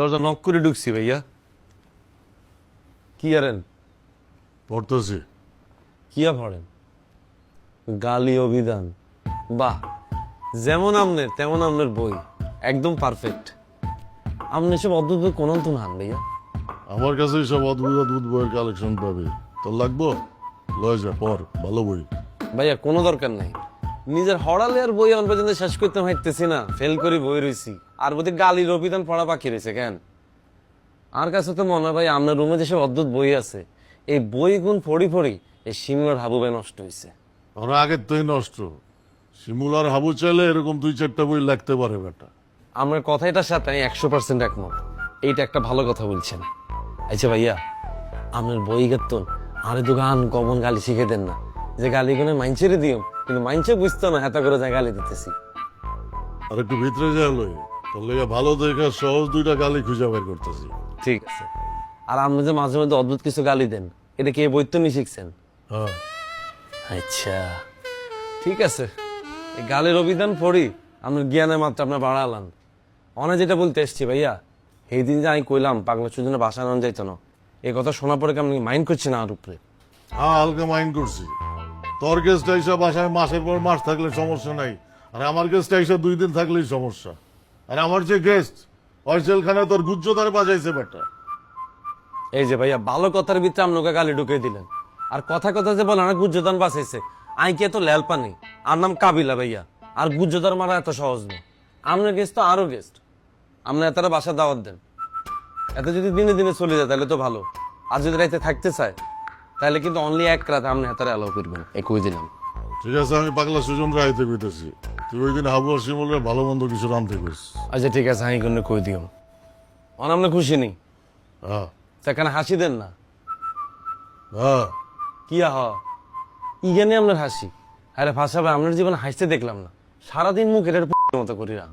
দরজা নক করে ঢুকছি ভাইয়া। কি আরেন? পড়তেছি। কিয়া পড়েন? গালি অভিধান। বাহ, যেমন আমনের তেমন আমনের বই, একদম পারফেক্ট। আপনি সব অদ্ভুত বই কোন তো না ভাইয়া। আমার কাছে সব অদ্ভুত অদ্ভুত বইয়ের কালেকশন পাবে। তোর লাগবো? লয় যা, পড়, ভালো বই। ভাইয়া কোনো দরকার নাই, নিজের হড়ালে আর বই অন পর্যন্ত শেষ করতে হাইতেছি না, ফেল করি বই রইছি। আর বোধহয় গালির অভিধান পড়া বাকি রয়েছে কেন? আর কাছে তো মনে হয় ভাই আপনার রুমে যেসব অদ্ভুত বই আছে, এই বই গুণ পড়ি পড়ি এই শিমলার হাবু ভাই নষ্ট হয়েছে। ওরা আগের তুই নষ্ট। শিমুলার হাবু চাইলে এরকম 2-4টা বই লাগতে পারে বেটা। আমার কথাটার সাথে আমি 100% একমত। এইটা একটা ভালো কথা বলছেন। আচ্ছা ভাইয়া, আপনার বই গেতন আরে দোকান কমন গালি শিখে দেন না, যে গালি গুলো মাইনছেরে দিও, কিন্তু মাইনছে বুঝতো না হেতা করে যায় গালি দিতেছি। আর একটু ভিতরে যায় লই, তোর লেগে ভালো দেখে সহজ 2টা গালি খুঁজে বের করতেছি। ঠিক আছে। আর আপনি যে মাঝে মধ্যে অদ্ভুত কিছু গালি দেন, এটা কি বই তো নি শিখছেন? হ্যাঁ, আচ্ছা ঠিক আছে, এই গালের অভিধান পড়ি আপনার জ্ঞানের মাত্রা আপনার বাড়ালাম। অনেক যেটা বলতে এসছি ভাইয়া, সেই দিন যে আমি কইলাম পাগলা সুজনে বাসা নাম যাইতো না, এই কথা শোনার পরে কেমন মাইন্ড করছে না আর উপরে? হ্যাঁ, হালকা মাইন্ড করছি। তোর গেস্ট এইসব বাসায় মাসের পর মাস থাকলে সমস্যা নাই, আর আমার গেস্ট এইসব 2 দিন থাকলেই সমস্যা। আর আমার যে গেস্ট ওই জেলখানে তোর গুজ্জতারে বাজাইছে বেটা। এই যে ভাইয়া ভালো কথার ভিতরে আপনাকে গালি ঢুকে দিলেন, আর কথা কথা যে বলেন গুজ্জদান বাঁচাইছে, আই কি এত লেলপা নেই? আর নাম কাবিলা ভাইয়া, আর গুজ্জদার মারা এত সহজ না। আপনার গেস্ট তো আরো গেস্ট, আপনার এতটা বাসা দাওয়াত দেন। এত যদি দিনে দিনে চলে যায় তাহলে তো ভালো, আর যদি রাইতে থাকতে চায় তাহলে কিন্তু অনলি এক রাত আপনি হাতারে অ্যালাউ করবেন, এই কই দিলাম। ঠিক আছে, আমি পাগলা সুজন রাইতে কইতেছি, তুই ওই দিন হাবু আর শিমুলের ভালো মন্দ কিছু রানতে কইস। আচ্ছা ঠিক আছে, আমি কোনো কই দিও অনামনে খুশি নেই, হ্যাঁ সেখানে হাসি দেন না। হ্যাঁ, কি আহ ইগানে আপনার হাসি, আরে ভাষা আপনার জীবনে হাসতে দেখলাম না, সারাদিন মুখ এটার মতো করি না।